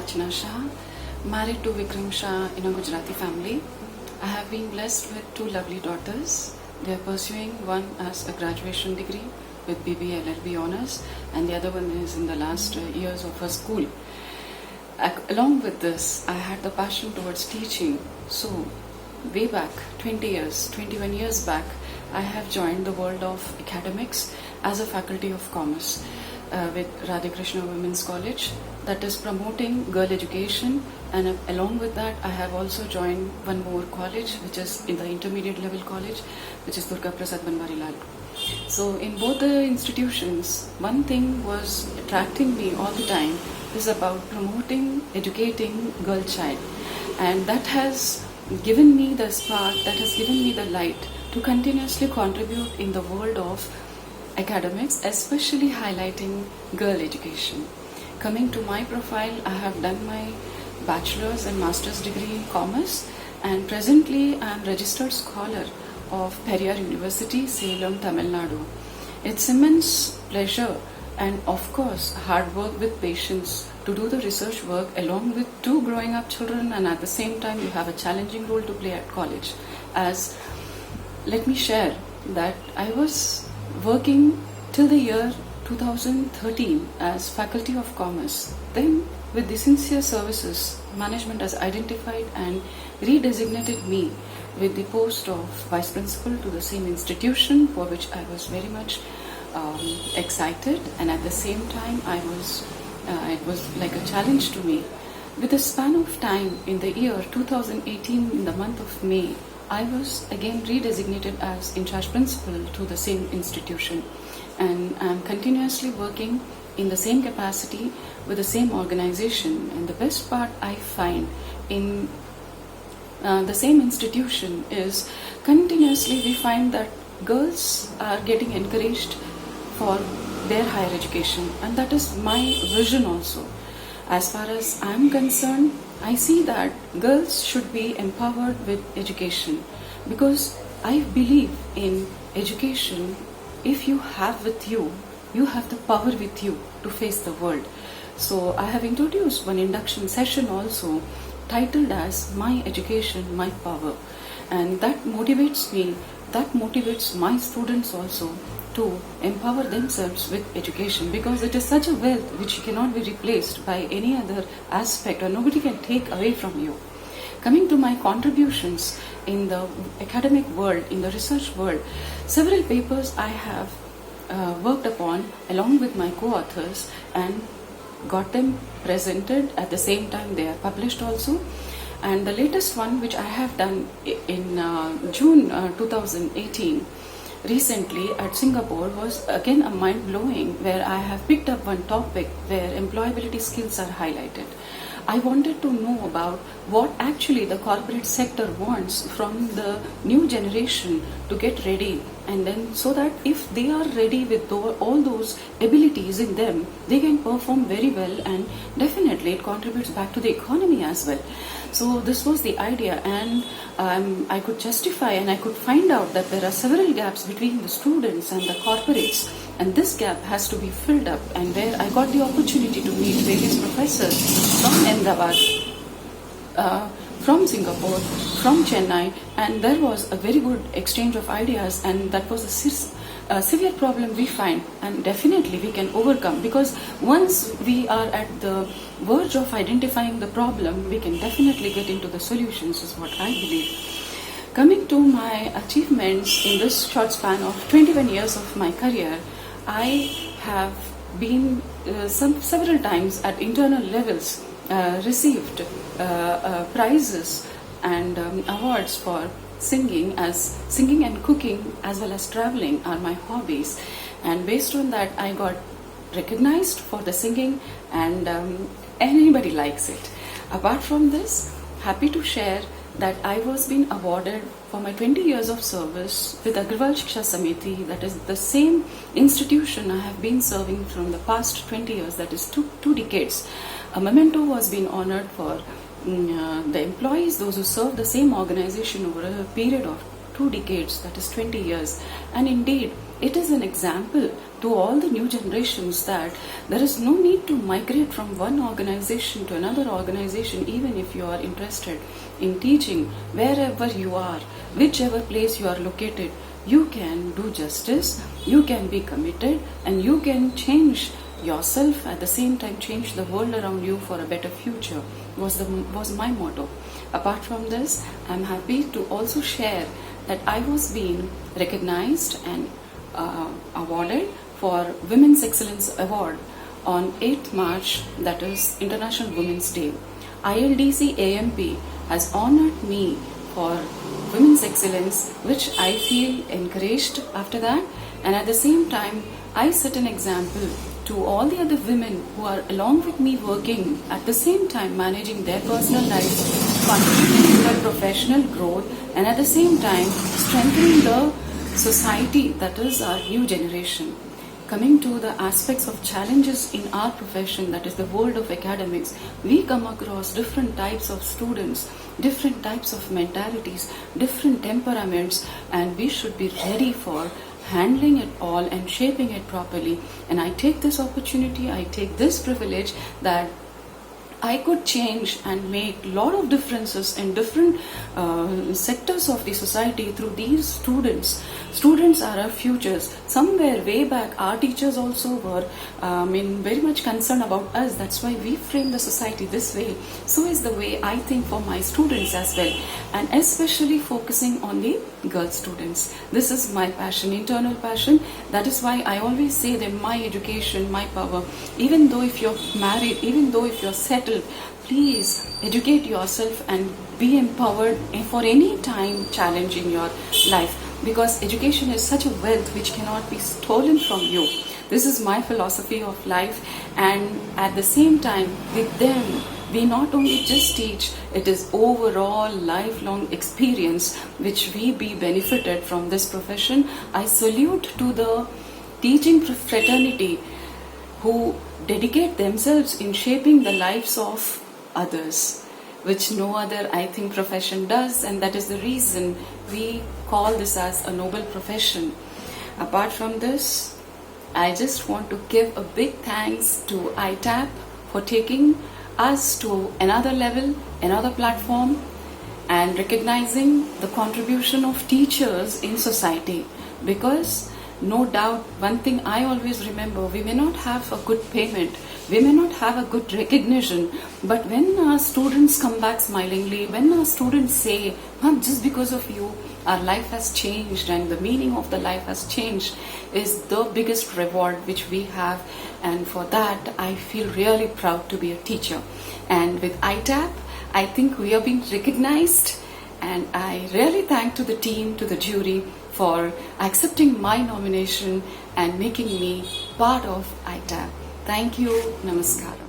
Archana Shah, married to Vikram Shah in a Gujarati family. I have been blessed with two lovely daughters. They are pursuing one as a graduation degree with BBA LLB honors, and the other one is in the last years of her school. Along with this, I had the passion towards teaching. So, way back, 21 years back, I have joined the world of academics as a faculty of commerce with Radhakrishna Women's College, that is promoting girl education, and along with that I have also joined one more college which is in the intermediate level college, which is Durga Prasad Banwarilal. So in both the institutions, one thing was attracting me all the time is about promoting, educating girl child, and that has given me the spark, that has given me the light to continuously contribute in the world of academics, especially highlighting girl education. Coming to my profile, I have done my bachelor's and master's degree in commerce, and presently I am registered scholar of Periyar University, Salem, Tamil Nadu. It's immense pleasure and of course hard work with patience to do the research work along with two growing up children, and at the same time you have a challenging role to play at college. As let me share that I was working till the year 2013 as faculty of commerce. Then with the sincere services, management has identified and redesignated me with the post of vice principal to the same institution, for which I was very much excited, and at the same time it was like a challenge to me. With a span of time in the year 2018, in the month of May, I was again redesignated as in charge principal to the same institution, and I am continuously working in the same capacity with the same organization. And the best part I find in the same institution is continuously we find that girls are getting encouraged for their higher education, and that is my vision also. As far as I am concerned, I see that girls should be empowered with education, because I believe in education. If you have with you, you have the power with you to face the world. So I have introduced one induction session also titled as My Education, My Power, and that motivates me, that motivates my students also to empower themselves with education, because it is such a wealth which cannot be replaced by any other aspect, or nobody can take away from you. Coming to my contributions in the academic world, in the research world, several papers I have worked upon along with my co-authors and got them presented. At the same time they are published also, and the latest one which I have done in June 2018 recently at Singapore was again a mind-blowing, where I have picked up one topic where employability skills are highlighted. I wanted to know about what actually the corporate sector wants from the new generation to get ready, and then so that if they are ready with all those abilities in them, they can perform very well, and definitely it contributes back to the economy as well. So this was the idea, and I could justify and I could find out that there are several gaps between the students and the corporates, and this gap has to be filled up, and where I got the opportunity to meet various professors from Ahmedabad, from Singapore, from Chennai, and there was a very good exchange of ideas, and that was a severe problem we find, and definitely we can overcome, because once we are at the verge of identifying the problem, we can definitely get into the solutions, is what I believe. Coming to my achievements in this short span of 21 years of my career, I have been several times at internal levels received prizes and awards for singing, as singing and cooking as well as traveling are my hobbies, and based on that I got recognized for the singing, and anybody likes it. Apart from this, happy to share that I was being awarded for my 20 years of service with Agrawal Shiksha Samiti, that is the same institution I have been serving from the past 20 years, that is two decades. A memento was being honored for the employees, those who served the same organization over a period of 2 decades, that is 20 years. And indeed, it is an example to all the new generations that there is no need to migrate from one organization to another organization, even if you are interested in teaching wherever you are, whichever place you are located. You can do justice, you can be committed, and you can change yourself, at the same time change the world around you for a better future was my motto. Apart from this, I'm happy to also share that I was being recognized and awarded for Women's Excellence Award on 8th March, that is International Women's Day. ILDC AMP has honored me for Women's Excellence, which I feel encouraged after that, and at the same time I set an example to all the other women who are along with me working at the same time managing their personal lives, contributing to their professional growth, and at the same time strengthening the society, that is our new generation. Coming to the aspects of challenges in our profession, that is the world of academics, we come across different types of students, different types of mentalities, different temperaments, and we should be ready for handling it all and shaping it properly. And I take this opportunity, I take this privilege that I could change and make a lot of differences in different sectors of the society through these students. Students are our futures. Somewhere way back, our teachers also were very much concerned about us. That's why we frame the society this way. So is the way I think for my students as well. And especially focusing on the girl students. This is my passion, internal passion. That is why I always say that my education, my power. Even though if you're married, even though if you're settled, please educate yourself and be empowered for any time challenge in your life, because education is such a wealth which cannot be stolen from you. This is my philosophy of life, and at the same time with them we not only just teach, it is overall lifelong experience which we be benefited from this profession. I salute to the teaching fraternity who dedicate themselves in shaping the lives of others, which no other, I think, profession does, and that is the reason we call this as a noble profession. Apart from this, I just want to give a big thanks to ITAP for taking us to another level, another platform, and recognizing the contribution of teachers in society. Because no doubt, one thing I always remember, we may not have a good payment, we may not have a good recognition, but when our students come back smilingly, when our students say, "Ma'am, just because of you, our life has changed and the meaning of the life has changed," is the biggest reward which we have. And for that, I feel really proud to be a teacher. And with ITAP, I think we are being recognized, and I really thank to the team, to the jury, for accepting my nomination and making me part of ITAP. Thank you. Namaskar.